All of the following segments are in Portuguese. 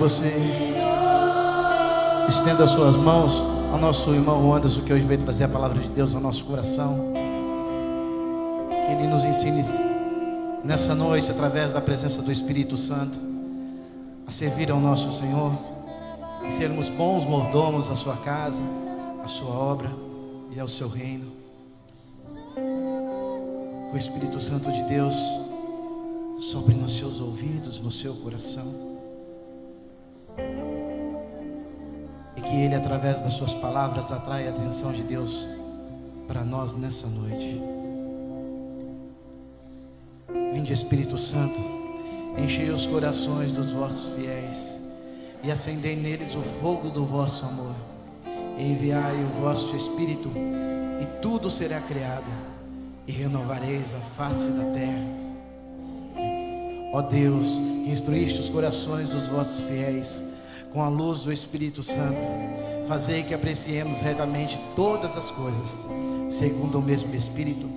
você estenda as suas mãos ao nosso irmão Anderson, que hoje veio trazer a palavra de Deus ao nosso coração. Que ele nos ensine nessa noite, através da presença do Espírito Santo, a servir ao nosso Senhor e sermos bons mordomos à sua casa, à sua obra e ao seu reino. O Espírito Santo de Deus sopre nos seus ouvidos, no seu coração, e que Ele, através das suas palavras, atrai a atenção de Deus para nós nessa noite. Vinde, Espírito Santo, enchei os corações dos vossos fiéis e acendei neles o fogo do vosso amor. Enviai o vosso Espírito e tudo será criado, e renovareis a face da terra. Ó Deus, que instruíste os corações dos vossos fiéis com a luz do Espírito Santo, fazei que apreciemos retamente todas as coisas, segundo o mesmo Espírito,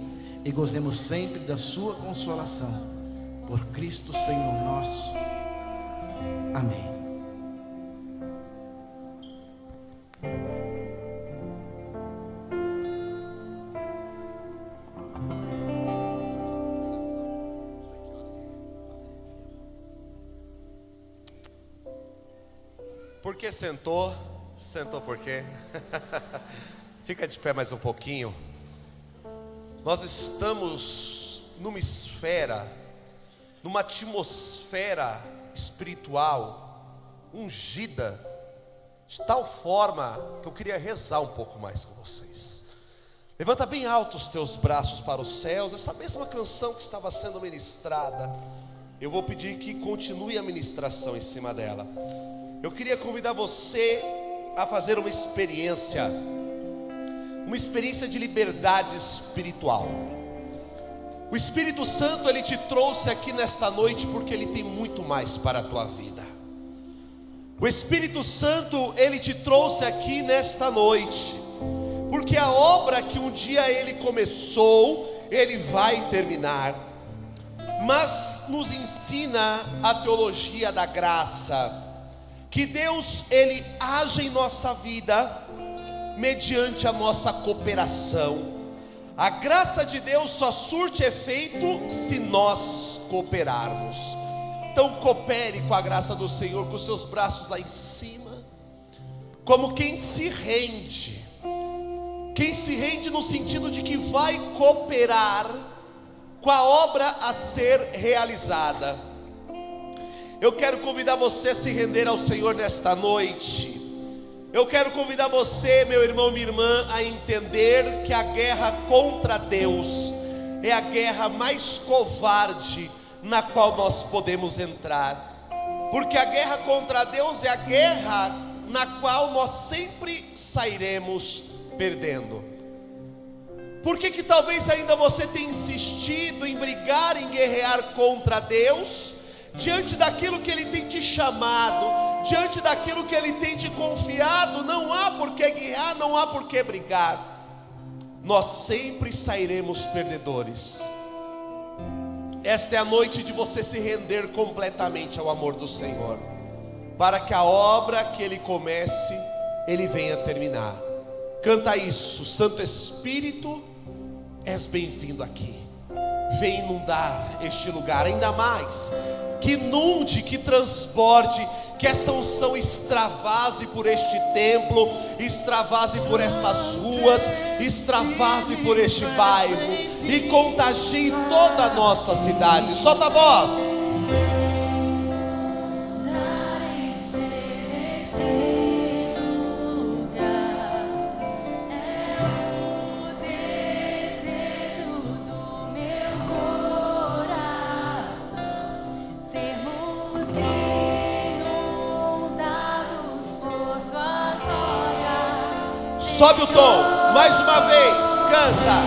e gozemos sempre da sua consolação. Por Cristo Senhor nosso. Amém. Por que sentou? Sentou por quê? Fica de pé mais um pouquinho. Nós estamos numa esfera, numa atmosfera espiritual ungida, de tal forma que eu queria rezar um pouco mais com vocês. Levanta bem alto os teus braços para os céus. Essa mesma canção que estava sendo ministrada, eu vou pedir que continue a ministração em cima dela. Eu queria convidar você a fazer uma experiência de liberdade espiritual. O Espírito Santo, Ele te trouxe aqui nesta noite porque Ele tem muito mais para a tua vida. O Espírito Santo, Ele te trouxe aqui nesta noite porque a obra que um dia Ele começou, Ele vai terminar. Mas nos ensina a teologia da graça, que Deus, Ele age em nossa vida mediante a nossa cooperação. A graça de Deus só surte efeito se nós cooperarmos. Então coopere com a graça do Senhor, com os seus braços lá em cima, como quem se rende. Quem se rende no sentido de que vai cooperar com a obra a ser realizada. Eu quero convidar você a se render ao Senhor nesta noite. Eu quero convidar você, meu irmão, minha irmã, a entender que a guerra contra Deus é a guerra mais covarde na qual nós podemos entrar. Porque a guerra contra Deus é a guerra na qual nós sempre sairemos perdendo. Por que talvez ainda você tenha insistido em brigar, em guerrear contra Deus? Diante daquilo que Ele tem te chamado, diante daquilo que Ele tem te confiado, não há por que guerrear, não há por que brigar. Nós sempre sairemos perdedores. Esta é a noite de você se render completamente ao amor do Senhor, para que a obra que Ele comece, Ele venha terminar. Canta isso: Santo Espírito, és bem-vindo aqui. Vem inundar este lugar ainda mais. Que inunde, que transborde, que essa unção extravase por este templo, extravase por estas ruas, extravase por este bairro e contagie toda a nossa cidade. Solta a voz. Sobe o tom, mais uma vez, canta.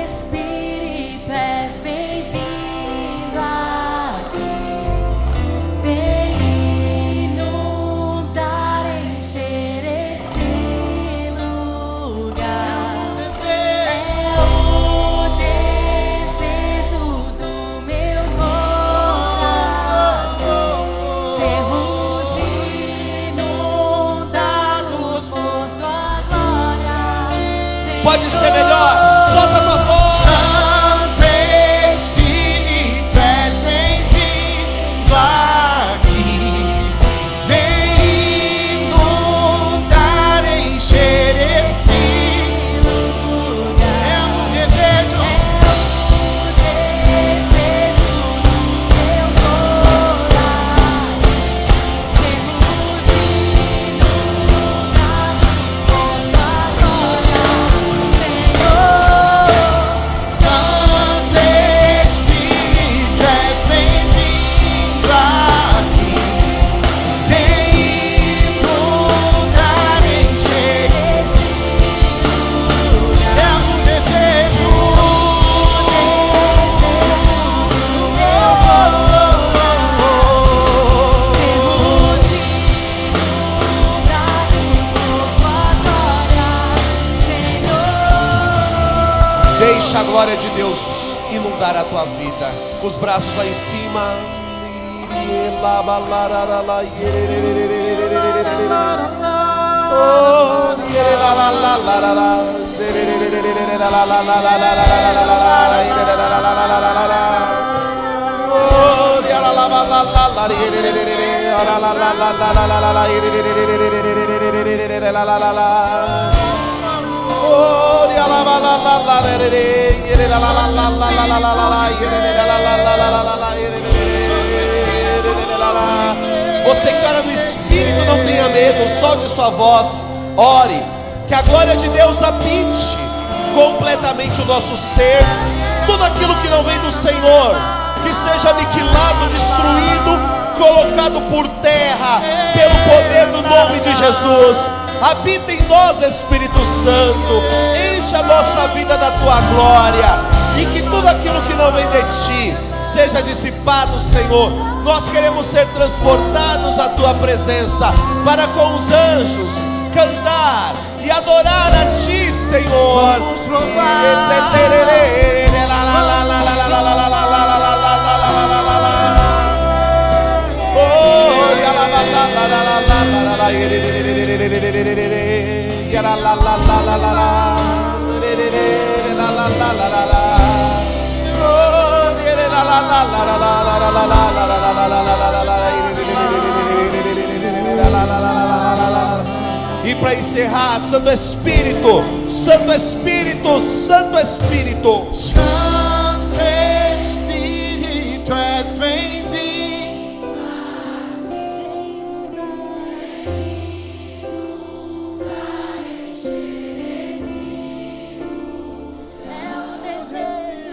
Espírito, és bem-vindo aqui. Vem inundar, encher este lugar. É o desejo do meu coração. Sermos glória de Deus inundar a tua vida. Com os braços lá em cima. Você que ora no Espírito, não tenha medo, solte sua voz, ore, que a glória de Deus habite completamente o nosso ser. Tudo aquilo que não vem do Senhor, que seja aniquilado, destruído, colocado por terra, pelo poder do nome de Jesus. Habita em nós, Espírito Santo, enche a nossa vida da tua glória, e que tudo aquilo que não vem de ti seja dissipado, Senhor. Nós queremos ser transportados à tua presença, para com os anjos cantar e adorar a ti, Senhor. Vamos E para encerrar, Santo Espírito, Santo Espírito, Santo Espírito, Santo Espírito, és bem-vindo. É o desejo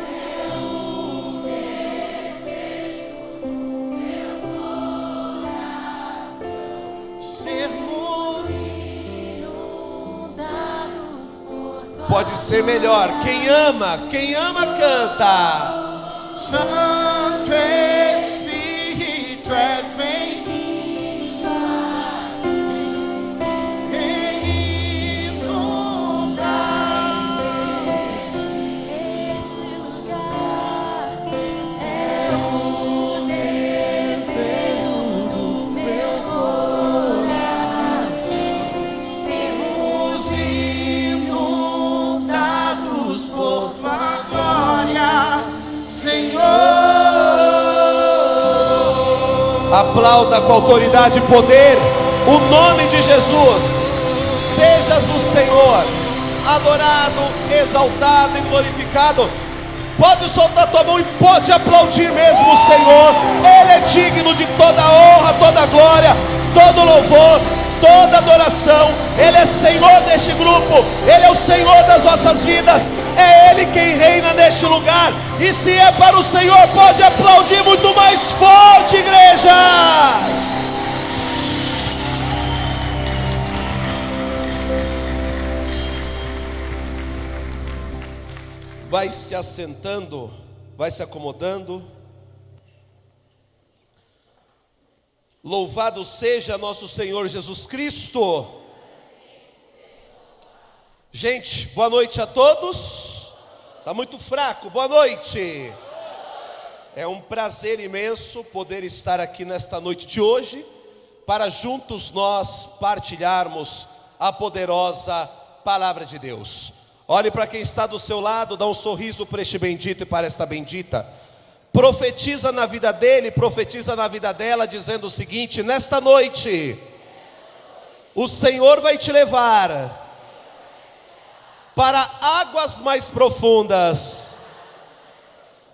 Sermos inundados por tua pode ser melhor. Quem ama canta. Santo Espírito, és bem-vindo. Este lugar é o desejo do meu coração. Sermos inundados por tua glória, Senhor. Aplauda com autoridade e poder o nome de Jesus. Sejas o Senhor adorado, exaltado e glorificado. Pode soltar tua mão e pode aplaudir mesmo o Senhor. Ele é digno de toda honra, toda glória, todo louvor, toda adoração. Ele é Senhor deste grupo, Ele é o Senhor das nossas vidas. É Ele quem reina neste lugar. E se é para o Senhor, pode aplaudir muito mais forte, igreja. Vai se assentando, vai se acomodando. Louvado seja nosso Senhor Jesus Cristo. Gente, boa noite a todos. Está muito fraco, boa noite. É um prazer imenso poder estar aqui nesta noite de hoje, para juntos nós partilharmos a poderosa palavra de Deus. Olhe para quem está do seu lado, dá um sorriso para este bendito e para esta bendita. Profetiza na vida dele, profetiza na vida dela, dizendo o seguinte: nesta noite, o Senhor vai te levar para águas mais profundas.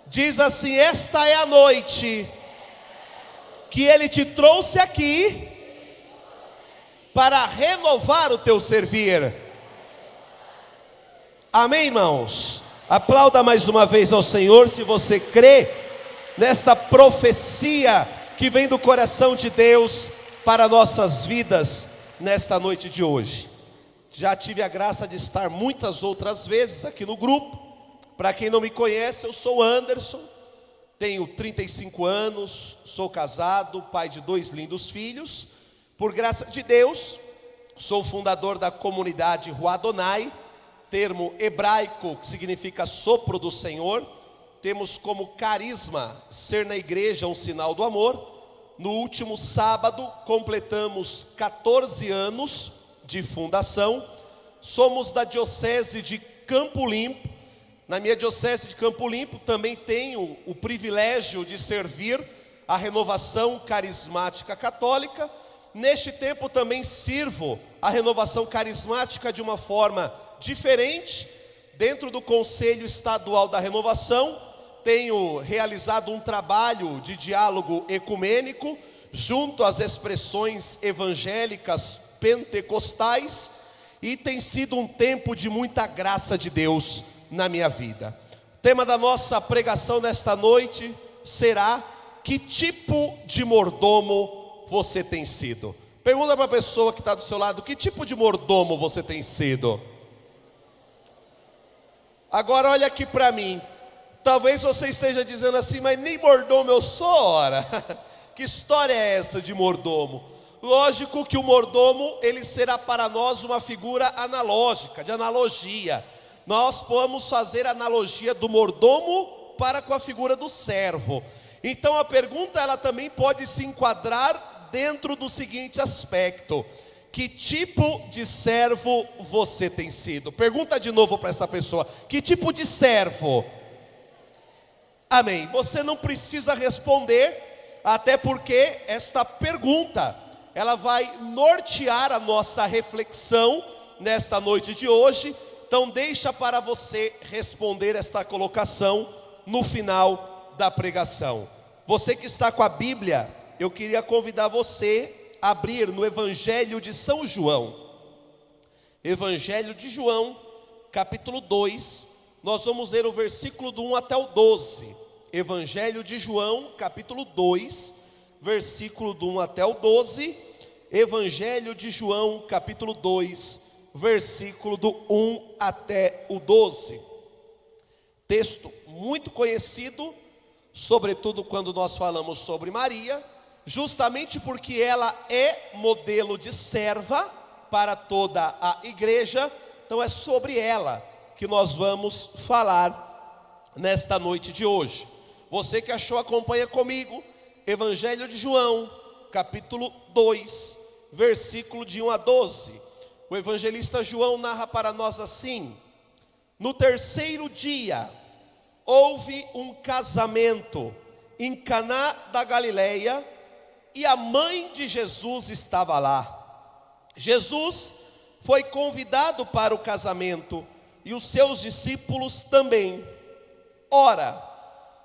Diz assim: esta é a noite que Ele te trouxe aqui para renovar o teu servir. Amém, irmãos? Aplauda mais uma vez ao Senhor se você crê nesta profecia que vem do coração de Deus para nossas vidas nesta noite de hoje. Já tive a graça de estar muitas outras vezes aqui no grupo. Para quem não me conhece, eu sou Anderson, tenho 35 anos, sou casado, pai de 2 lindos filhos. Por graça de Deus, sou fundador da comunidade Rua Adonai, termo hebraico que significa sopro do Senhor. Temos como carisma ser na igreja um sinal do amor. No último sábado completamos 14 anos de fundação. Somos da diocese de Campo Limpo. Na minha diocese de Campo Limpo também tenho o privilégio de servir a Renovação Carismática Católica. Neste tempo também sirvo a Renovação Carismática de uma forma diferente. Dentro do Conselho Estadual da Renovação, tenho realizado um trabalho de diálogo ecumênico junto às expressões evangélicas pentecostais, e tem sido um tempo de muita graça de Deus na minha vida. O tema da nossa pregação nesta noite será: que tipo de mordomo você tem sido? Pergunta para a pessoa que está do seu lado: que tipo de mordomo você tem sido? Agora olha aqui para mim. Talvez você esteja dizendo assim: mas nem mordomo eu sou, ora. Que história é essa de mordomo? Lógico que o mordomo, ele será para nós uma figura analógica, de analogia. Nós vamos fazer analogia do mordomo para com a figura do servo. Então a pergunta, ela também pode se enquadrar dentro do seguinte aspecto: que tipo de servo você tem sido? Pergunta de novo para essa pessoa: que tipo de servo? Amém. Você não precisa responder, até porque esta pergunta, ela vai nortear a nossa reflexão nesta noite de hoje. Então deixa para você responder esta colocação no final da pregação. Você que está com a Bíblia, eu queria convidar você a abrir no Evangelho de São João. Evangelho de João, capítulo 2, nós vamos ler o versículo do 1 até o 12. Evangelho de João, capítulo 2, versículo do 1 até o 12. Evangelho de João, capítulo 2, versículo do 1 até o 12. Texto muito conhecido, sobretudo quando nós falamos sobre Maria, justamente porque ela é modelo de serva para toda a igreja. Então é sobre ela que nós vamos falar nesta noite de hoje. Você que achou, acompanha comigo. Evangelho de João, capítulo 2, versículo de 1 a 12. O evangelista João narra para nós assim: no terceiro dia houve um casamento em Caná da Galileia, e a mãe de Jesus estava lá. Jesus foi convidado para o casamento, e os seus discípulos também. Ora,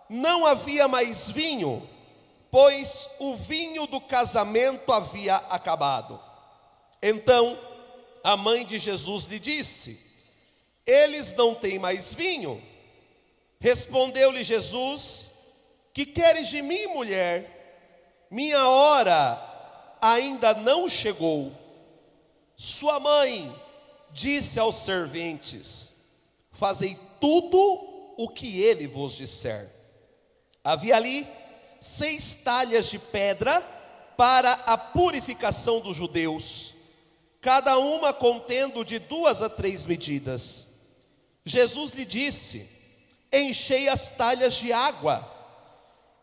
não havia mais vinho, pois o vinho do casamento havia acabado. Então a mãe de Jesus lhe disse: eles não têm mais vinho. Respondeu-lhe Jesus: que queres de mim, mulher? Minha hora ainda não chegou. Sua mãe disse aos serventes: fazei tudo o que ele vos disser. Havia ali 6 talhas de pedra para a purificação dos judeus, cada uma contendo de 2 a 3 medidas. Jesus lhe disse: enchei as talhas de água.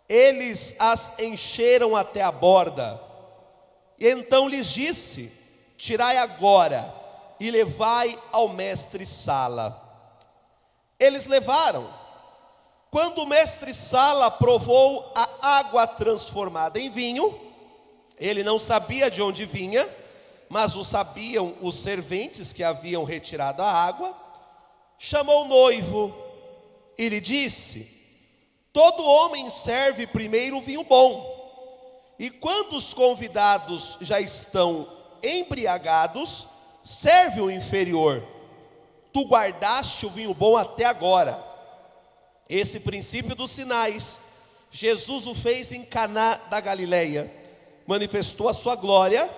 Eles as encheram até a borda. E então lhes disse: tirai agora e levai ao mestre-sala. Eles levaram. Quando o mestre-sala provou a água transformada em vinho, ele não sabia de onde vinha, mas o sabiam os serventes que haviam retirado a água. Chamou o noivo e lhe disse: todo homem serve primeiro o vinho bom, e quando os convidados já estão embriagados, serve o inferior. Tu guardaste o vinho bom até agora. Esse princípio dos sinais, Jesus o fez em Caná da Galileia, manifestou a sua glória,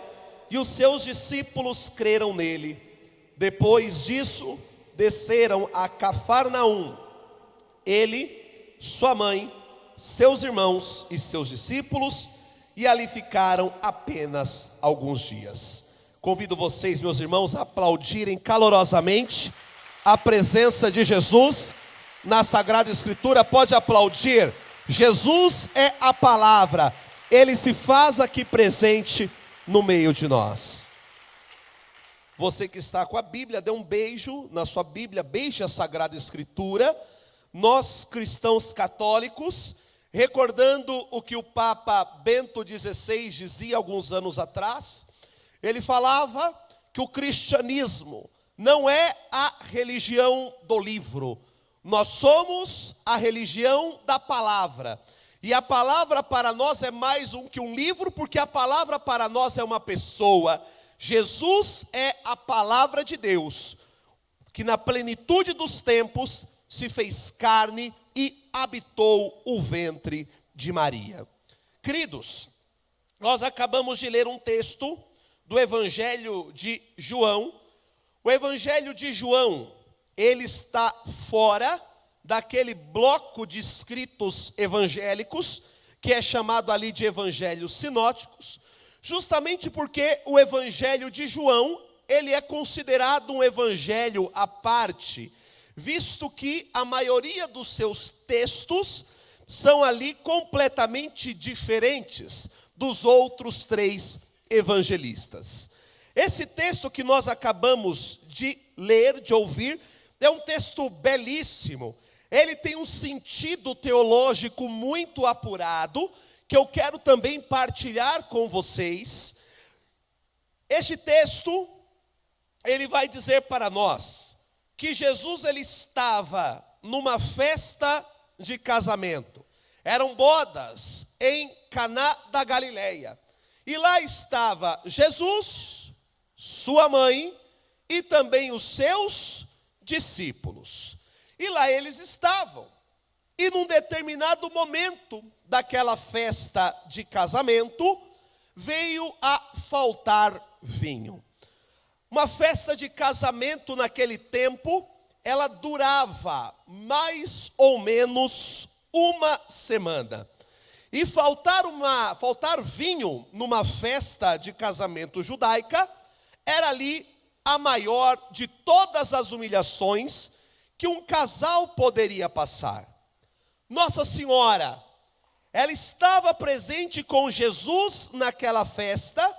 e os seus discípulos creram nele. Depois disso, desceram a Cafarnaum, ele, sua mãe, seus irmãos e seus discípulos, e ali ficaram apenas alguns dias. Convido vocês, meus irmãos, a aplaudirem calorosamente a presença de Jesus na Sagrada Escritura? Pode aplaudir. Jesus é a palavra, Ele se faz aqui presente no meio de nós. Você que está com a Bíblia, dê um beijo na sua Bíblia, beije a Sagrada Escritura. Nós cristãos católicos, recordando o que o Papa Bento XVI dizia alguns anos atrás, ele falava que o cristianismo não é a religião do livro, nós somos a religião da palavra. E a palavra para nós é mais que um livro, porque a palavra para nós é uma pessoa. Jesus é a palavra de Deus, que na plenitude dos tempos se fez carne e habitou o ventre de Maria. Queridos, nós acabamos de ler um texto do Evangelho de João. O Evangelho de João, ele está fora daquele bloco de escritos evangélicos, que é chamado ali de evangelhos sinóticos, justamente porque o Evangelho de João, ele é considerado um evangelho à parte, visto que a maioria dos seus textos são ali completamente diferentes dos outros 3 evangelistas. Esse texto que nós acabamos de ler, de ouvir, é um texto belíssimo. Ele tem um sentido teológico muito apurado, que eu quero também partilhar com vocês. Este texto, ele vai dizer para nós que Jesus ele estava numa festa de casamento. Eram bodas em Caná da Galileia. E lá estava Jesus, sua mãe e também os seus discípulos. E lá eles estavam. E num determinado momento daquela festa de casamento, veio a faltar vinho. Uma festa de casamento naquele tempo, ela durava mais ou menos uma semana. E faltar vinho numa festa de casamento judaica era ali a maior de todas as humilhações que um casal poderia passar. Nossa Senhora, ela estava presente com Jesus naquela festa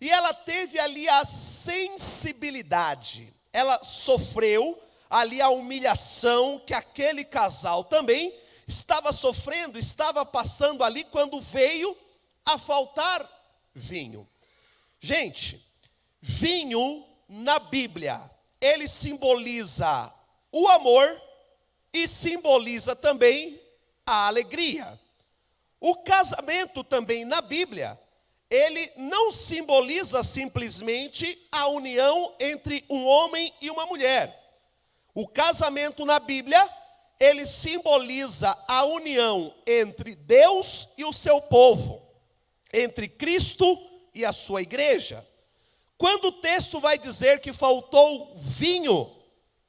e ela teve ali a sensibilidade. Ela sofreu ali a humilhação que aquele casal também estava sofrendo, estava passando ali quando veio a faltar vinho. Gente, vinho na Bíblia, ele simboliza o amor e simboliza também a alegria. O casamento também na Bíblia, ele não simboliza simplesmente a união entre um homem e uma mulher. O casamento na Bíblia, ele simboliza a união entre Deus e o seu povo, entre Cristo e a sua igreja. Quando o texto vai dizer que faltou vinho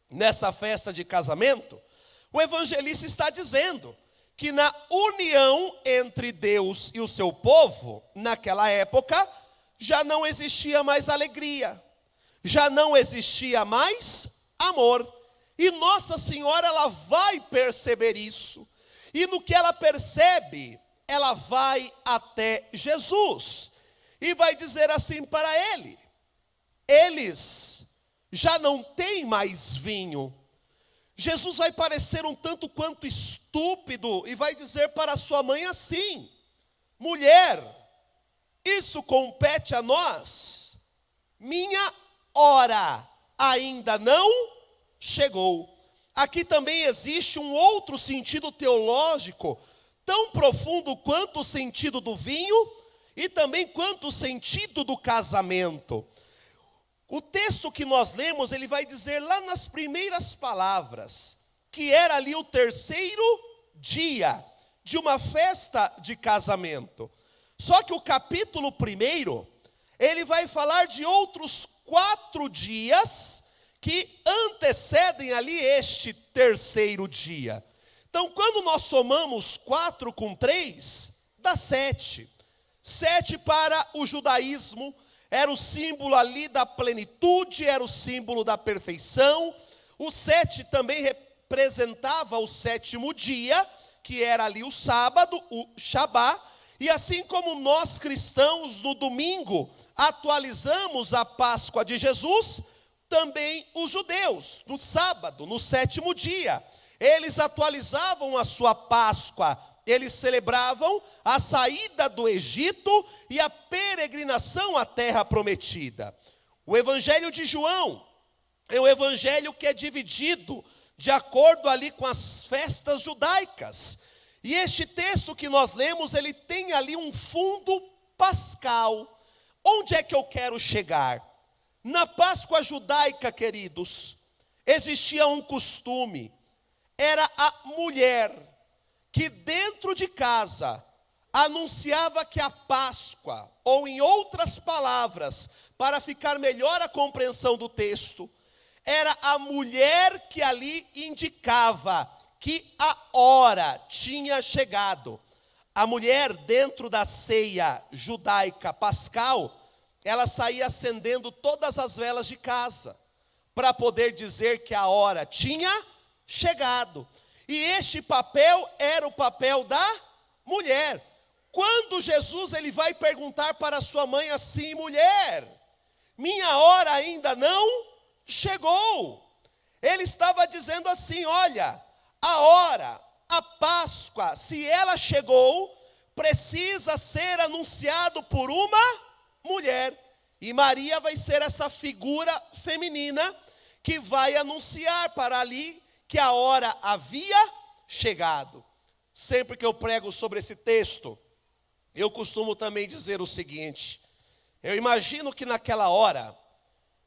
nessa festa de casamento, o evangelista está dizendo que na união entre Deus e o seu povo, naquela época, já não existia mais alegria, já não existia mais amor. E Nossa Senhora, ela vai perceber isso. E no que ela percebe, ela vai até Jesus e vai dizer assim para ele: eles já não têm mais vinho. Jesus vai parecer um tanto quanto estúpido e vai dizer para sua mãe assim: mulher, isso compete a nós, minha hora ainda não chegou. Aqui também existe um outro sentido teológico, tão profundo quanto o sentido do vinho e também quanto o sentido do casamento. O texto que nós lemos, ele vai dizer lá nas primeiras palavras, que era ali o 3º dia de uma festa de casamento. Só que o capítulo 1, ele vai falar de outros 4 dias que antecedem ali este 3º dia. Então, quando nós somamos 4 com 3, dá 7. 7 para o judaísmo, era o símbolo ali da plenitude, era o símbolo da perfeição. O 7 também representava o 7º dia, que era ali o sábado, o Shabá. E assim como nós cristãos no domingo atualizamos a Páscoa de Jesus, também os judeus no sábado, no 7º dia, eles atualizavam a sua Páscoa. Eles celebravam a saída do Egito e a peregrinação à terra prometida. O Evangelho de João é um evangelho que é dividido de acordo ali com as festas judaicas. E este texto que nós lemos, ele tem ali um fundo pascal. Onde é que eu quero chegar? Na Páscoa judaica, queridos, existia um costume. Era a mulher que dentro de casa anunciava que a Páscoa, ou em outras palavras, para ficar melhor a compreensão do texto, era a mulher que ali indicava que a hora tinha chegado. A mulher dentro da ceia judaica pascal, ela saía acendendo todas as velas de casa, para poder dizer que a hora tinha chegado. E este papel era o papel da mulher. Quando Jesus ele vai perguntar para sua mãe assim: mulher, minha hora ainda não chegou. Ele estava dizendo assim: olha, a hora, a Páscoa, se ela chegou, precisa ser anunciado por uma mulher. E Maria vai ser essa figura feminina que vai anunciar para ali que a hora havia chegado. Sempre que eu prego sobre esse texto, eu costumo também dizer o seguinte: eu imagino que naquela hora,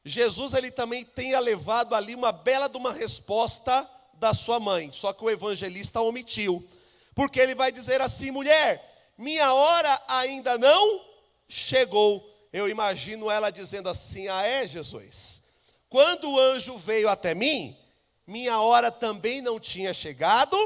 Jesus ele também tenha levado ali uma bela de uma resposta da sua mãe, só que o evangelista omitiu, porque ele vai dizer assim: mulher, minha hora ainda não chegou. Eu imagino ela dizendo assim: ah é, Jesus? Quando o anjo veio até mim, minha hora também não tinha chegado,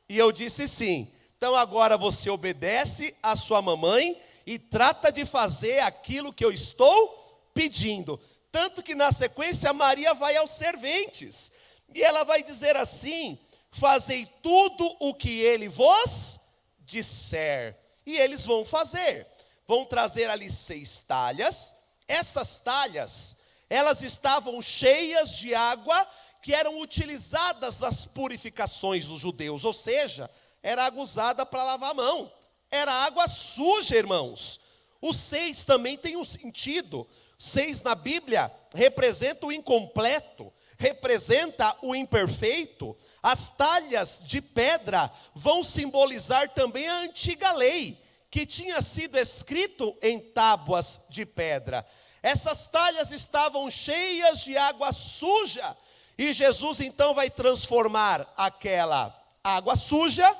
e eu disse sim. Então agora você obedece à sua mamãe e trata de fazer aquilo que eu estou pedindo. Tanto que na sequência Maria vai aos serventes, e ela vai dizer assim: fazei tudo o que ele vos disser. E eles vão fazer. Vão trazer ali 6 talhas. Essas talhas, elas estavam cheias de água que eram utilizadas nas purificações dos judeus. Ou seja, era água usada para lavar a mão. Era água suja, irmãos. O 6 também tem um sentido. 6 na Bíblia representa o incompleto, representa o imperfeito. As talhas de pedra vão simbolizar também a antiga lei, que tinha sido escrito em tábuas de pedra. Essas talhas estavam cheias de água suja, e Jesus então vai transformar aquela água suja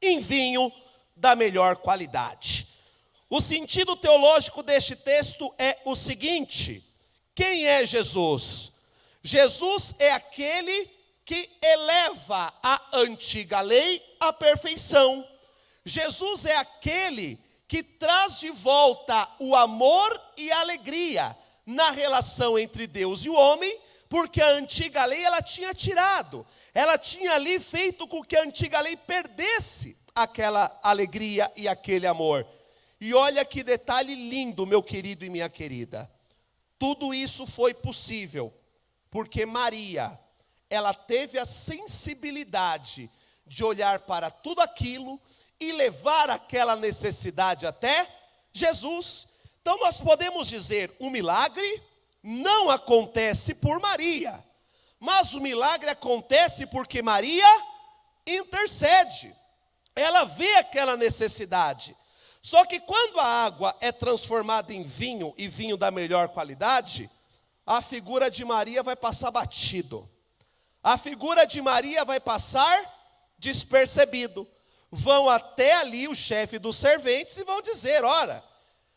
em vinho da melhor qualidade. O sentido teológico deste texto é o seguinte: quem é Jesus? Jesus é aquele que eleva a antiga lei à perfeição. Jesus é aquele que traz de volta o amor e a alegria na relação entre Deus e o homem, porque a antiga lei ela tinha tirado, ela tinha ali feito com que a antiga lei perdesse aquela alegria e aquele amor. E olha que detalhe lindo, meu querido e minha querida. Tudo isso foi possível porque Maria, ela teve a sensibilidade de olhar para tudo aquilo e levar aquela necessidade até Jesus. Então nós podemos dizer, o milagre não acontece por Maria, mas o milagre acontece porque Maria intercede. Ela vê aquela necessidade. Só que quando a água é transformada em vinho, e vinho da melhor qualidade, a figura de Maria vai passar batido. A figura de Maria vai passar despercebido. Vão até ali o chefe dos serventes e vão dizer, ora,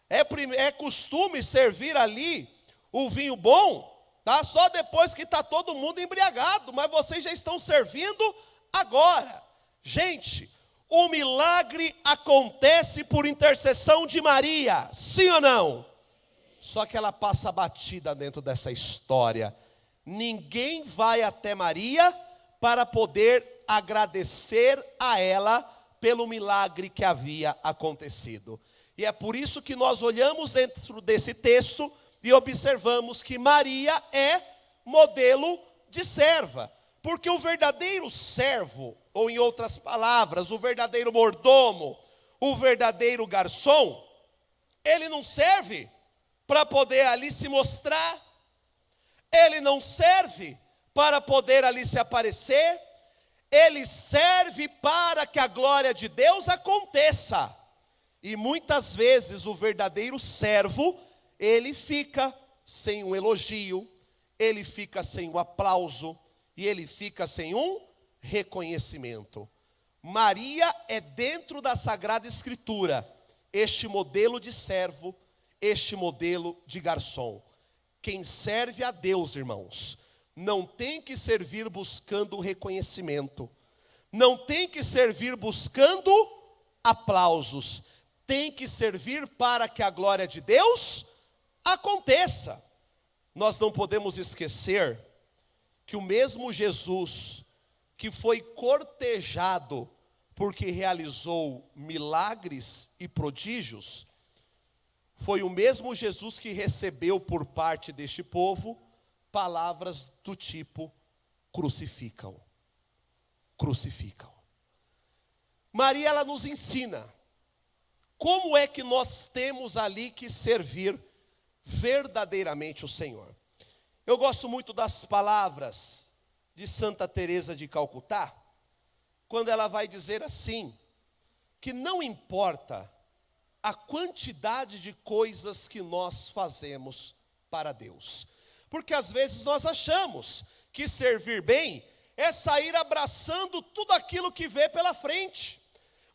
é costume servir ali o vinho bom, tá? Só depois que está todo mundo embriagado, mas vocês já estão servindo agora. Gente, o milagre acontece por intercessão de Maria, sim ou não? Só que ela passa batida dentro dessa história. ninguém vai até Maria para poder agradecer a ela pelo milagre que havia acontecido. E é por isso que nós olhamos dentro desse texto e observamos que Maria é modelo de serva. Porque o verdadeiro servo, ou em outras palavras, o verdadeiro mordomo, o verdadeiro garçom, ele não serve para poder ali se mostrar, ele não serve para poder ali se aparecer, ele serve para que a glória de Deus aconteça. E muitas vezes o verdadeiro servo, ele fica sem um elogio, ele fica sem um aplauso, e ele fica sem um reconhecimento. Maria é dentro da Sagrada Escritura, este modelo de servo, este modelo de garçom. Quem serve a Deus, irmãos, não tem que servir buscando reconhecimento, não tem que servir buscando aplausos, tem que servir para que a glória de Deus aconteça. Nós não podemos esquecer que o mesmo Jesus que foi cortejado porque realizou milagres e prodígios, foi o mesmo Jesus que recebeu por parte deste povo palavras do tipo: crucificam, crucificam. Maria, ela nos ensina como é que nós temos ali que servir verdadeiramente o Senhor. Eu gosto muito das palavras de Santa Teresa de Calcutá, quando ela vai dizer assim, que não importa a quantidade de coisas que nós fazemos para Deus. Porque às vezes nós achamos que servir bem é sair abraçando tudo aquilo que vê pela frente.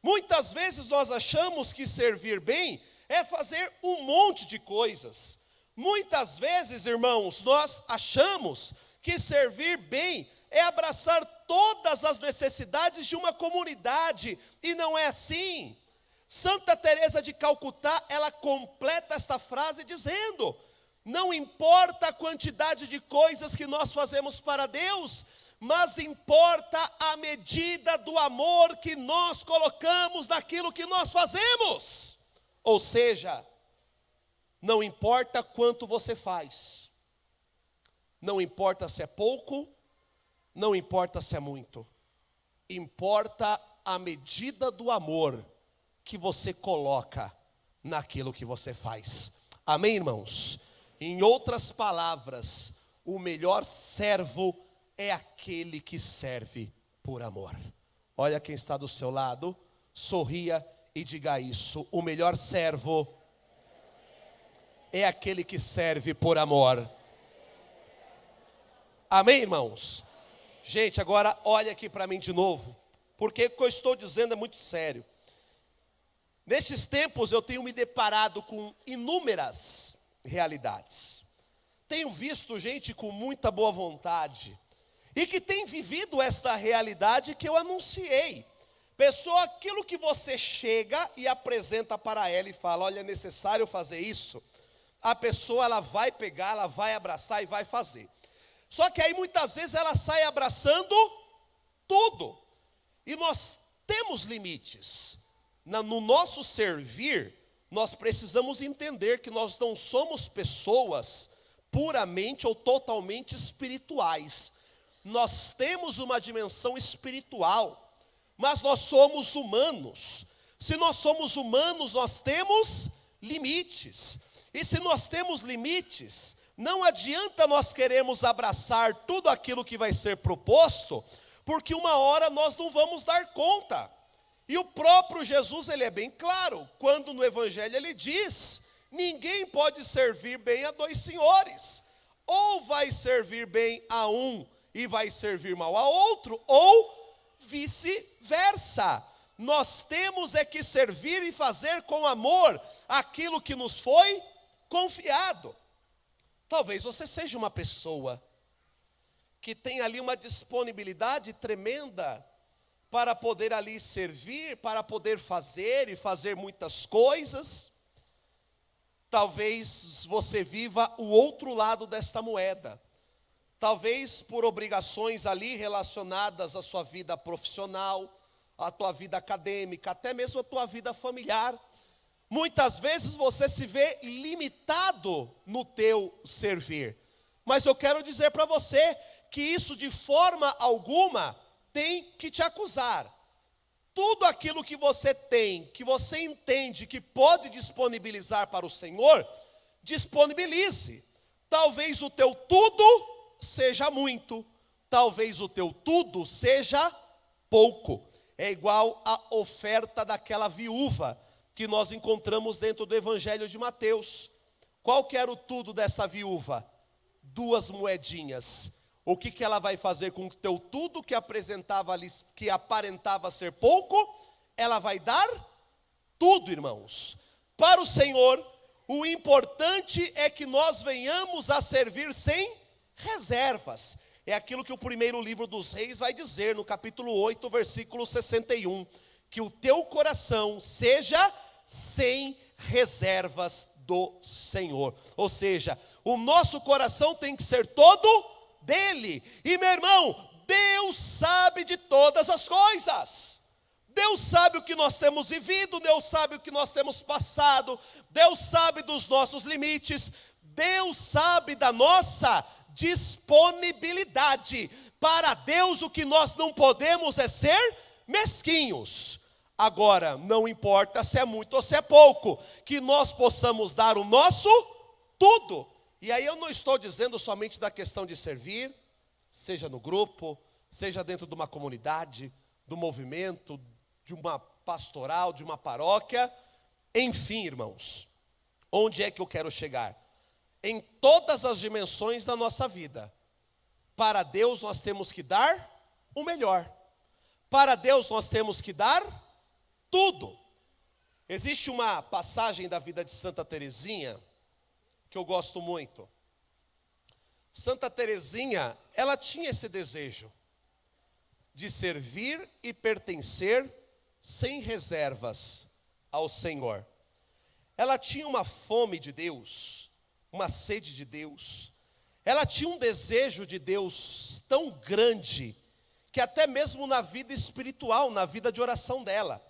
Muitas vezes nós achamos que servir bem é fazer um monte de coisas. Muitas vezes, irmãos, nós achamos que servir bem é abraçar todas as necessidades de uma comunidade, e não é assim. Santa Teresa de Calcutá, ela completa esta frase dizendo: não importa a quantidade de coisas que nós fazemos para Deus, mas importa a medida do amor que nós colocamos naquilo que nós fazemos. Ou seja, não importa quanto você faz, não importa se é pouco, não importa se é muito, importa a medida do amor que você coloca naquilo que você faz. Amém, irmãos? Em outras palavras, o melhor servo é aquele que serve por amor. Olha quem está do seu lado, sorria e diga isso: o melhor servo é aquele que serve por amor. Amém, irmãos? Gente, agora olha aqui para mim de novo, porque o que eu estou dizendo é muito sério. Nestes tempos eu tenho me deparado com inúmeras realidades. Tenho visto gente com muita boa vontade e que tem vivido esta realidade que eu anunciei. Pessoa, aquilo que você chega e apresenta para ela e fala: olha, é necessário fazer isso. A pessoa, ela vai pegar, ela vai abraçar e vai fazer. Só que aí muitas vezes ela sai abraçando tudo. E nós temos limites. No nosso servir, nós precisamos entender que nós não somos pessoas puramente ou totalmente espirituais. Nós temos uma dimensão espiritual, mas nós somos humanos. Se nós somos humanos, nós temos limites. E se nós temos limites, não adianta nós queremos abraçar tudo aquilo que vai ser proposto, porque uma hora nós não vamos dar conta. E o próprio Jesus, ele é bem claro, quando no Evangelho ele diz: ninguém pode servir bem a dois senhores. Ou vai servir bem a um e vai servir mal a outro, ou vice-versa. Nós temos é que servir e fazer com amor aquilo que nos foi confiado. Talvez você seja uma pessoa que tem ali uma disponibilidade tremenda para poder ali servir, para poder fazer e fazer muitas coisas. Talvez você viva o outro lado desta moeda. talvez por obrigações ali relacionadas à sua vida profissional, à tua vida acadêmica, até mesmo à tua vida familiar. Muitas vezes você se vê limitado no teu servir. Mas eu quero dizer para você que isso de forma alguma tem que te acusar. Tudo aquilo que você tem, que você entende que pode disponibilizar para o Senhor, disponibilize. Talvez o teu tudo seja muito, talvez o teu tudo seja pouco. É igual a oferta daquela viúva que nós encontramos dentro do Evangelho de Mateus. Qual que era o tudo dessa viúva? 2 moedinhas. O que ela vai fazer com o teu tudo que apresentava ali, que aparentava ser pouco? Ela vai dar tudo, irmãos. Para o Senhor, o importante é que nós venhamos a servir sem reservas. É aquilo que o primeiro livro dos Reis vai dizer, no capítulo 8, versículo 61. Que o teu coração seja sem reservas do Senhor. Ou seja, o nosso coração tem que ser todo dele. E meu irmão, Deus sabe de todas as coisas. Deus sabe o que nós temos vivido, Deus sabe o que nós temos passado, Deus sabe dos nossos limites, Deus sabe da nossa disponibilidade. Para Deus o que nós não podemos é ser mesquinhos. Agora, não importa se é muito ou se é pouco, que nós possamos dar o nosso tudo. E aí eu não estou dizendo somente da questão de servir, seja no grupo, seja dentro de uma comunidade, do movimento, de uma pastoral, de uma paróquia. Enfim, irmãos, onde é que eu quero chegar? Em todas as dimensões da nossa vida. Para Deus nós temos que dar o melhor. Para Deus nós temos que dar tudo. Existe uma passagem da vida de Santa Teresinha que eu gosto muito. Santa Teresinha, ela tinha esse desejo de servir e pertencer sem reservas ao Senhor. Ela tinha uma fome de Deus, uma sede de Deus. Ela tinha um desejo de Deus tão grande que até mesmo na vida espiritual, na vida de oração dela,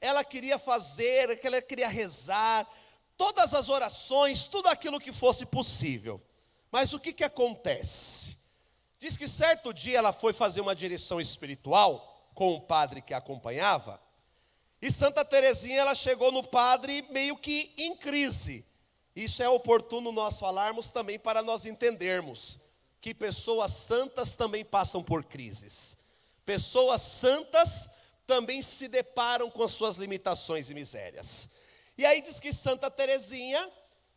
ela queria fazer, ela queria rezar, todas as orações, tudo aquilo que fosse possível. Mas o que acontece? Diz que certo dia ela foi fazer uma direção espiritual com o padre que a acompanhava, e Santa Teresinha, ela chegou no padre meio que em crise. Isso é oportuno nós falarmos também para nós entendermos que pessoas santas também passam por crises. Pessoas santas também se deparam com as suas limitações e misérias. E aí diz que Santa Teresinha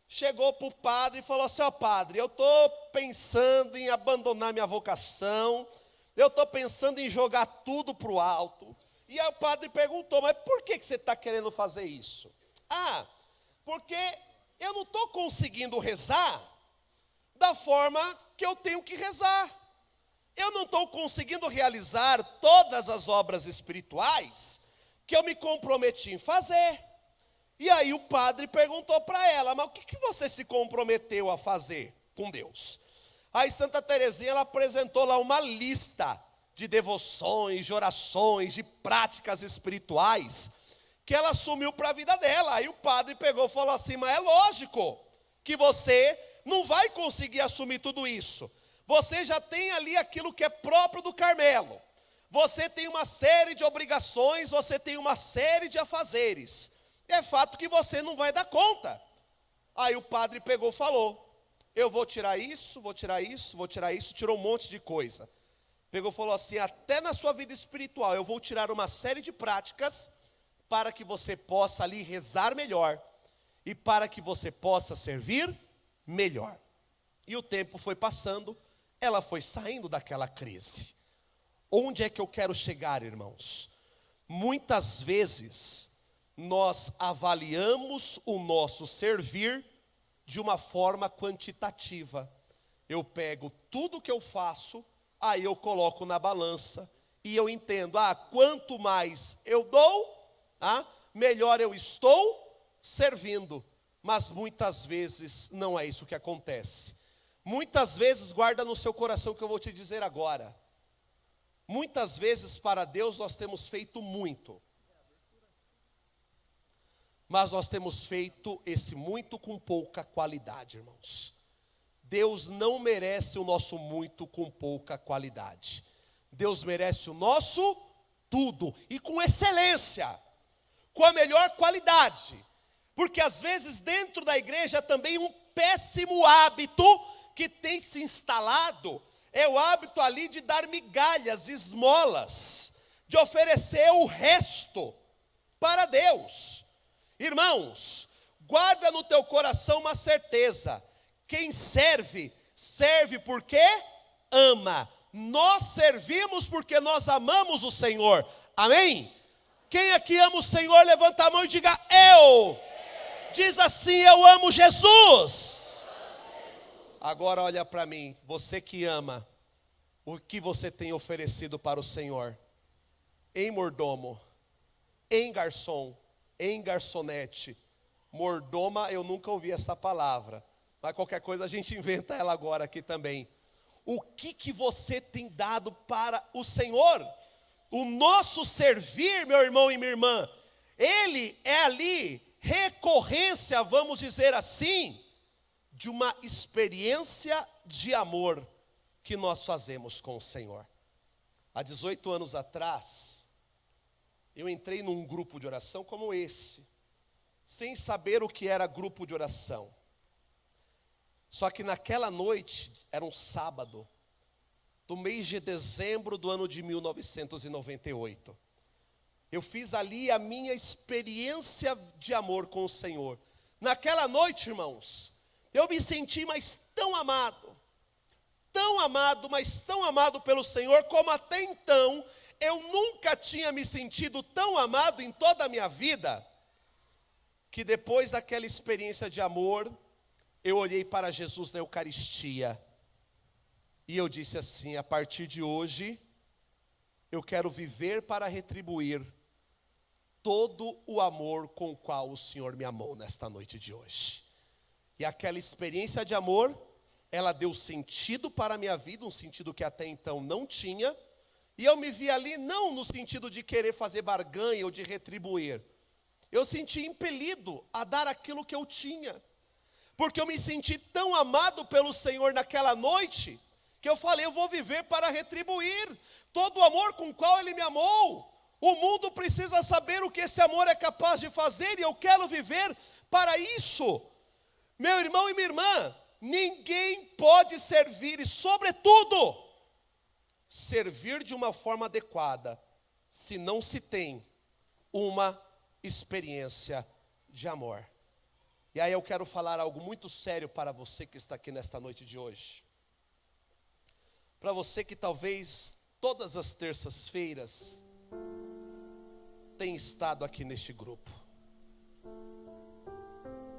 chegou para o padre e falou assim: ó padre, eu estou pensando em abandonar minha vocação, eu estou pensando em jogar tudo para o alto. E aí o padre perguntou: mas por que você está querendo fazer isso? Ah, porque eu não estou conseguindo rezar da forma que eu tenho que rezar. Eu não estou conseguindo realizar todas as obras espirituais que eu me comprometi em fazer. E aí o padre perguntou para ela: mas o que você se comprometeu a fazer com Deus? Aí Santa Teresinha, ela apresentou lá uma lista de devoções, de orações, de práticas espirituais que ela assumiu para a vida dela. Aí o padre pegou e falou assim: mas é lógico que você não vai conseguir assumir tudo isso. Você já tem ali aquilo que é próprio do Carmelo. Você tem uma série de obrigações, você tem uma série de afazeres. É fato que você não vai dar conta. Aí o padre pegou e falou: eu vou tirar isso, vou tirar isso, vou tirar isso. Tirou um monte de coisa. Pegou e falou assim: até na sua vida espiritual eu vou tirar uma série de práticas para que você possa ali rezar melhor e para que você possa servir melhor. E o tempo foi passando, ela foi saindo daquela crise. Onde é que eu quero chegar, irmãos? Muitas vezes nós avaliamos o nosso servir de uma forma quantitativa. Eu pego tudo que eu faço, aí eu coloco na balança e eu entendo: quanto mais eu dou, melhor eu estou servindo. Mas muitas vezes não é isso que acontece. Muitas vezes, guarda no seu coração o que eu vou te dizer agora. Muitas vezes para Deus nós temos feito muito. Mas nós temos feito esse muito com pouca qualidade, irmãos. Deus não merece o nosso muito com pouca qualidade. Deus merece o nosso tudo e com excelência, com a melhor qualidade. Porque às vezes dentro da igreja também um péssimo hábito que tem se instalado é o hábito ali de dar migalhas, esmolas, de oferecer o resto para Deus. Irmãos, guarda no teu coração uma certeza: quem serve, serve porque ama. Nós servimos porque nós amamos o Senhor. Amém? Quem aqui ama o Senhor, levanta a mão e diga: eu. Diz assim: eu amo Jesus. Agora olha para mim, você que ama, o que você tem oferecido para o Senhor? Em mordomo, em garçom, em garçonete. Mordoma, eu nunca ouvi essa palavra, mas qualquer coisa a gente inventa ela agora aqui também. O que você tem dado para o Senhor? O nosso servir, meu irmão e minha irmã, ele é ali recorrência, vamos dizer assim, de uma experiência de amor que nós fazemos com o Senhor. Há 18 anos atrás, eu entrei num grupo de oração como esse, sem saber o que era grupo de oração. Só que naquela noite, era um sábado, do mês de dezembro do ano de 1998. Eu fiz ali a minha experiência de amor com o Senhor. Naquela noite, irmãos, eu me senti mais tão amado, mas tão amado pelo Senhor, como até então eu nunca tinha me sentido tão amado em toda a minha vida, que depois daquela experiência de amor, eu olhei para Jesus na Eucaristia, e eu disse assim: a partir de hoje, eu quero viver para retribuir todo o amor com o qual o Senhor me amou nesta noite de hoje. E aquela experiência de amor, ela deu sentido para a minha vida, um sentido que até então não tinha, e eu me vi ali não no sentido de querer fazer barganha ou de retribuir. Eu senti impelido a dar aquilo que eu tinha, porque eu me senti tão amado pelo Senhor naquela noite, que eu falei: eu vou viver para retribuir todo o amor com o qual Ele me amou. O mundo precisa saber o que esse amor é capaz de fazer, e eu quero viver para isso. Meu irmão e minha irmã, ninguém pode servir, e sobretudo, servir de uma forma adequada, se não se tem uma experiência de amor. E aí eu quero falar algo muito sério para você que está aqui nesta noite de hoje. Para você que talvez todas as terças-feiras tem estado aqui neste grupo.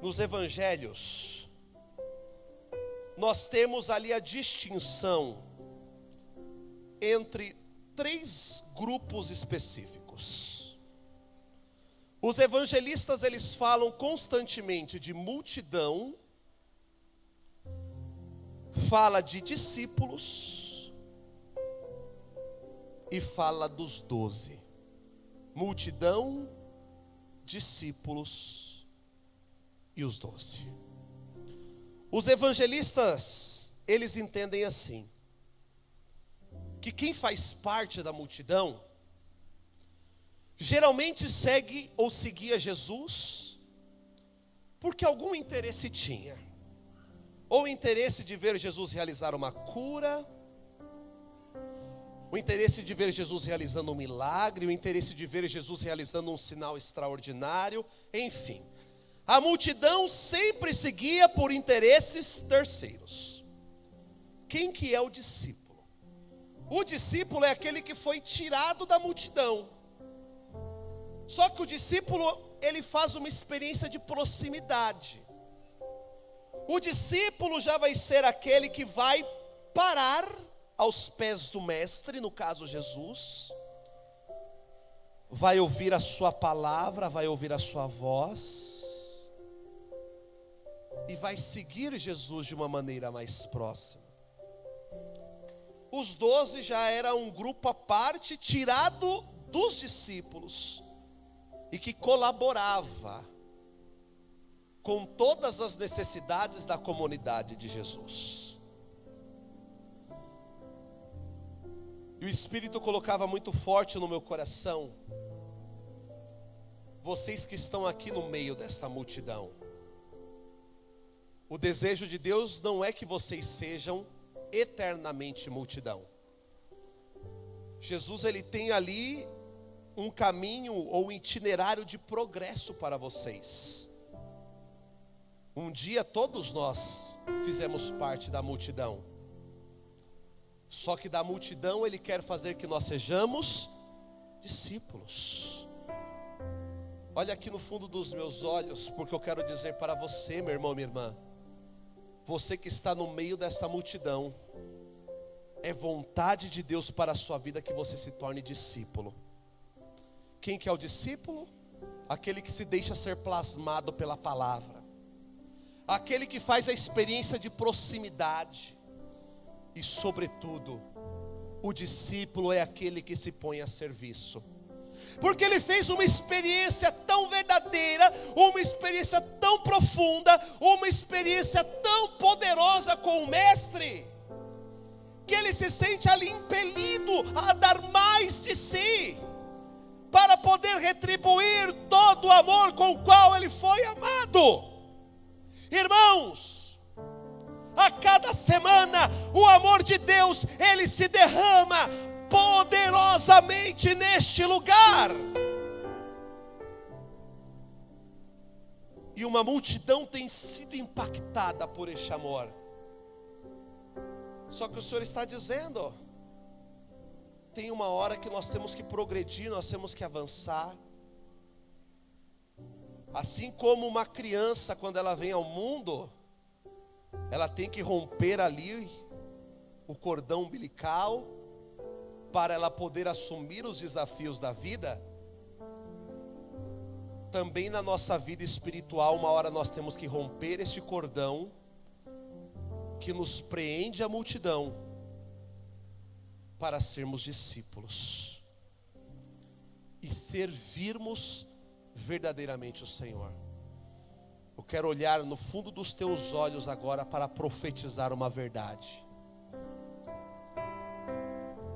Nos evangelhos, nós temos ali a distinção entre 3 grupos específicos. Os evangelistas, eles falam constantemente de multidão, fala de discípulos e fala dos 12. Multidão, discípulos e os 12. Os evangelistas, eles entendem assim, que quem faz parte da multidão, geralmente segue ou seguia Jesus, porque algum interesse tinha. Ou o interesse de ver Jesus realizar uma cura, o interesse de ver Jesus realizando um milagre, o interesse de ver Jesus realizando um sinal extraordinário, enfim. A multidão sempre seguia por interesses terceiros. Quem que é o discípulo? O discípulo é aquele que foi tirado da multidão. Só que o discípulo, ele faz uma experiência de proximidade. O discípulo já vai ser aquele que vai parar aos pés do mestre, no caso Jesus, vai ouvir a sua palavra, vai ouvir a sua voz, e vai seguir Jesus de uma maneira mais próxima. Os 12 já era um grupo à parte, tirado dos discípulos, e que colaborava com todas as necessidades da comunidade de Jesus. E o Espírito colocava muito forte no meu coração: vocês que estão aqui no meio desta multidão, o desejo de Deus não é que vocês sejam eternamente multidão. Jesus, ele tem ali um caminho ou um itinerário de progresso para vocês. Um dia todos nós fizemos parte da multidão. Só que da multidão ele quer fazer que nós sejamos discípulos. Olha aqui no fundo dos meus olhos, porque eu quero dizer para você, meu irmão, minha irmã, você que está no meio dessa multidão, é vontade de Deus para a sua vida que você se torne discípulo. Quem que é o discípulo? Aquele que se deixa ser plasmado pela palavra, aquele que faz a experiência de proximidade. E sobretudo, o discípulo é aquele que se põe a serviço, porque ele fez uma experiência tão verdadeira, uma experiência tão profunda, uma experiência tão poderosa com o Mestre, que ele se sente ali impelido a dar mais de si, para poder retribuir todo o amor com o qual ele foi amado. Irmãos, a cada semana o amor de Deus, ele se derrama poderosamente neste lugar. E uma multidão tem sido impactada por este amor. Só que o Senhor está dizendo: tem uma hora que nós temos que progredir, nós temos que avançar. Assim como uma criança, quando ela vem ao mundo, ela tem que romper ali o cordão umbilical para ela poder assumir os desafios da vida. Também na nossa vida espiritual, uma hora nós temos que romper este cordão que nos prende à multidão, para sermos discípulos e servirmos verdadeiramente o Senhor. Eu quero olhar no fundo dos teus olhos agora para profetizar uma verdade.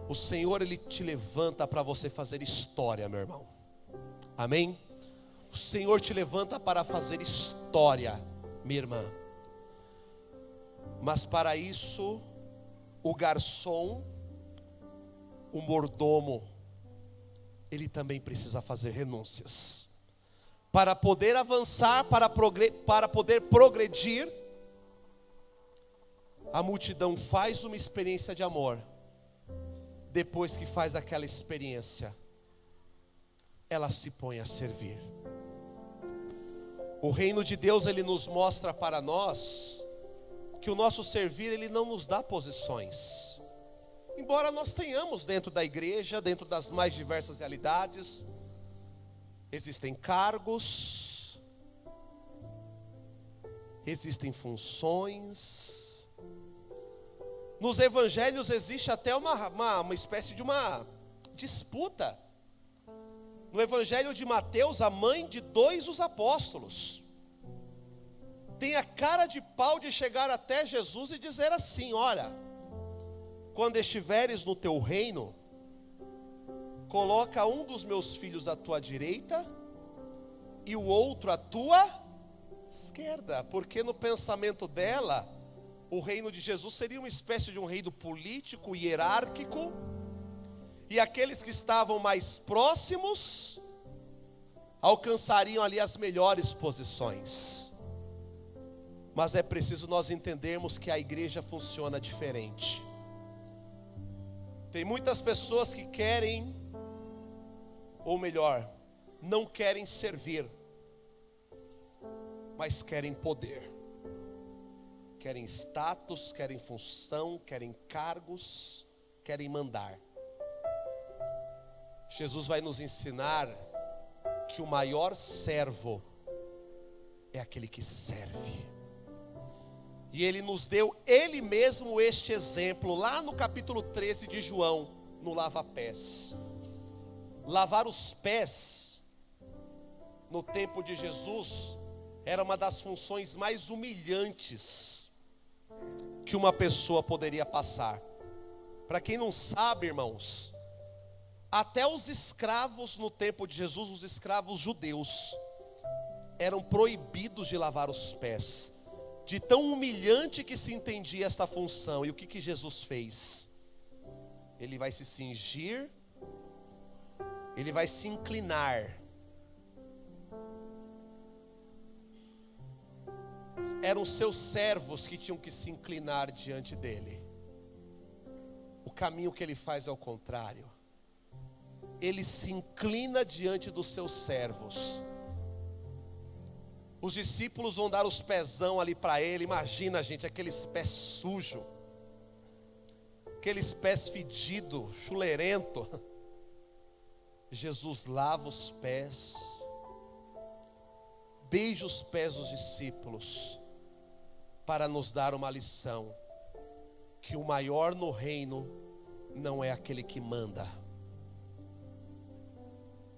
O Senhor, ele te levanta para você fazer história, meu irmão. Amém? O Senhor te levanta para fazer história, minha irmã. Mas para isso, o garçom, o mordomo, ele também precisa fazer renúncias. Para poder avançar, para poder progredir, a multidão faz uma experiência de amor. Depois que faz aquela experiência, ela se põe a servir. O reino de Deus, ele nos mostra para nós que o nosso servir, ele não nos dá posições. Embora nós tenhamos dentro da igreja, dentro das mais diversas realidades, existem cargos, existem funções. Nos evangelhos existe até uma espécie de uma disputa. No evangelho de Mateus, a mãe de 2 dos apóstolos tem a cara de pau de chegar até Jesus e dizer assim: olha, quando estiveres no teu reino, coloca um dos meus filhos à tua direita e o outro à tua esquerda. Porque no pensamento dela, o reino de Jesus seria uma espécie de um reino político, hierárquico, e aqueles que estavam mais próximos alcançariam ali as melhores posições. Mas é preciso nós entendermos que a igreja funciona diferente. Tem muitas pessoas que querem, ou melhor, não querem servir, mas querem poder, querem status, querem função, querem cargos, querem mandar. Jesus vai nos ensinar que o maior servo é aquele que serve. E ele nos deu ele mesmo este exemplo lá no capítulo 13 de João, no lava-pés. Lavar os pés no tempo de Jesus era uma das funções mais humilhantes que uma pessoa poderia passar. Para quem não sabe, irmãos, até os escravos no tempo de Jesus, os escravos judeus, eram proibidos de lavar os pés. De tão humilhante que se entendia essa função. E o que Jesus fez? Ele vai se cingir, ele vai se inclinar. Eram seus servos que tinham que se inclinar diante dele. O caminho que ele faz é o contrário. Ele se inclina diante dos seus servos. Os discípulos vão dar os pezão ali para ele. Imagina, gente, aqueles pés sujos, aqueles pés fedidos, chulerento. Jesus lava os pés, beija os pés dos discípulos, para nos dar uma lição, que o maior no reino não é aquele que manda,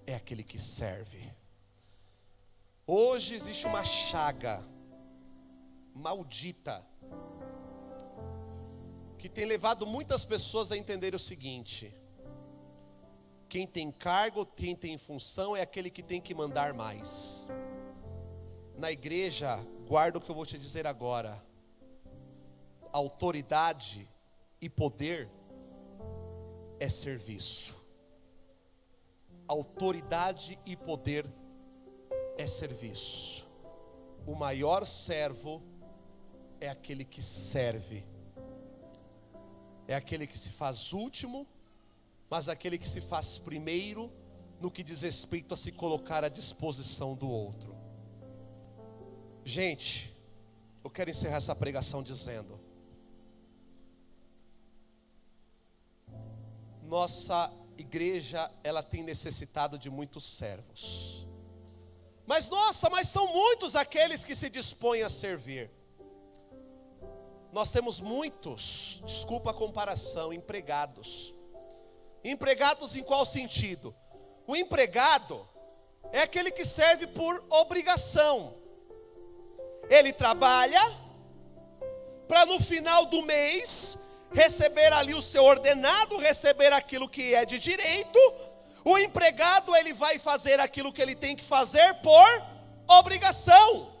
é aquele que serve. Hoje existe uma chaga maldita que tem levado muitas pessoas a entender o seguinte: quem tem cargo, quem tem função é aquele que tem que mandar mais. Na igreja, guarda o que eu vou te dizer agora: autoridade e poder é serviço. Autoridade e poder é serviço. O maior servo é aquele que serve. É aquele que se faz último, mas aquele que se faz primeiro no que diz respeito a se colocar à disposição do outro. Gente, eu quero encerrar essa pregação dizendo: nossa igreja, ela tem necessitado de muitos servos. Mas são muitos aqueles que se dispõem a servir. Nós temos muitos, desculpa a comparação, empregados. Empregados em qual sentido? O empregado é aquele que serve por obrigação. Ele trabalha para no final do mês receber ali o seu ordenado, receber aquilo que é de direito. O empregado, ele vai fazer aquilo que ele tem que fazer por obrigação.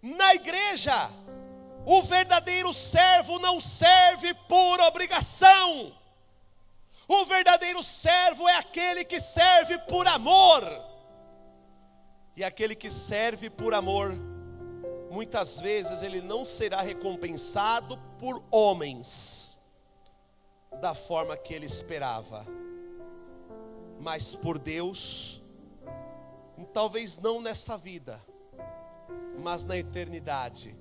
Na igreja, o verdadeiro servo não serve por obrigação. O verdadeiro servo é aquele que serve por amor. E aquele que serve por amor, muitas vezes ele não será recompensado por homens da forma que ele esperava, mas por Deus, talvez não nessa vida, mas na eternidade,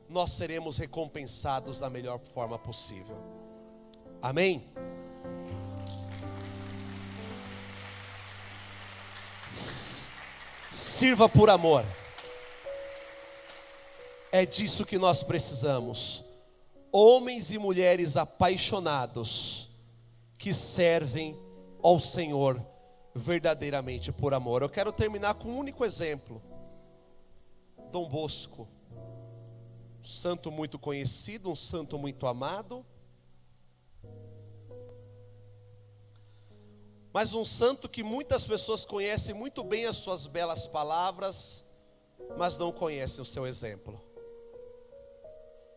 nós seremos recompensados da melhor forma possível. Amém? Sirva por amor. É disso que nós precisamos. Homens e mulheres apaixonados que servem ao Senhor verdadeiramente por amor. Eu quero terminar com um único exemplo. Dom Bosco, um santo muito conhecido, um santo muito amado, mas um santo que muitas pessoas conhecem muito bem as suas belas palavras, mas não conhecem o seu exemplo.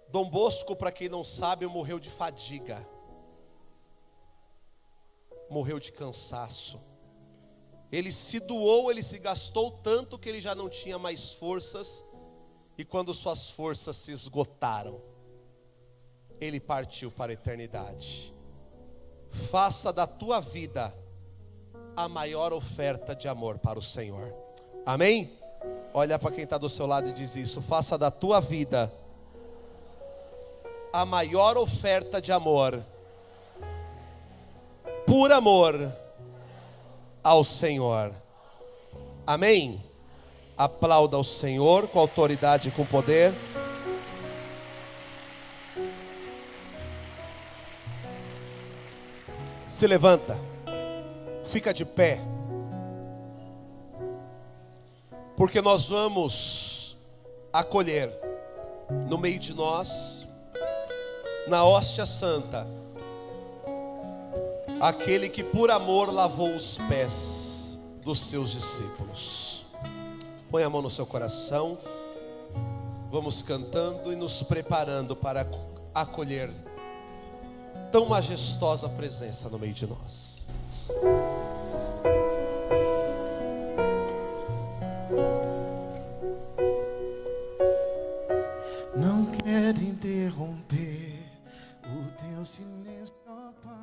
Dom Bosco, para quem não sabe, morreu de fadiga, morreu de cansaço. Ele se doou, ele se gastou tanto que ele já não tinha mais forças. E quando suas forças se esgotaram, ele partiu para a eternidade. Faça da tua vida a maior oferta de amor para o Senhor. Amém? Olha para quem está do seu lado e diz isso: faça da tua vida a maior oferta de amor, por amor ao Senhor. Amém? Aplauda o Senhor com autoridade e com poder. Se levanta, fica de pé, porque nós vamos acolher no meio de nós, na hóstia santa, aquele que por amor lavou os pés dos seus discípulos. Põe a mão no seu coração, vamos cantando e nos preparando para acolher tão majestosa presença no meio de nós.